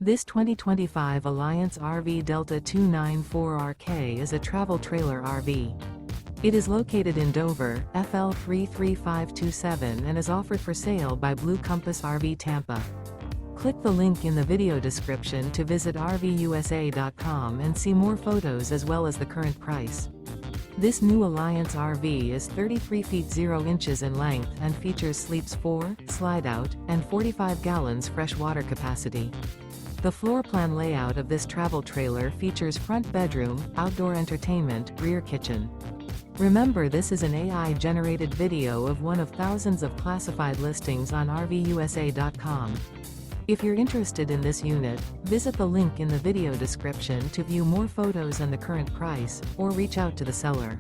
This 2025 Alliance RV Delta 294RK is a travel trailer RV. It is located in Dover, FL 33527 and is offered for sale by Blue Compass RV Tampa. Click the link in the video description to visit RVUSA.com and see more photos as well as the current price. This new Alliance RV is 33 feet 0 inches in length and features sleeps 4, Slideout, and 45 gallons fresh water capacity. The floor plan layout of this travel trailer features front bedroom, outdoor entertainment, rear kitchen. Remember, this is an AI-generated video of one of thousands of classified listings on RVUSA.com. If you're interested in this unit, visit the link in the video description to view more photos and the current price, or reach out to the seller.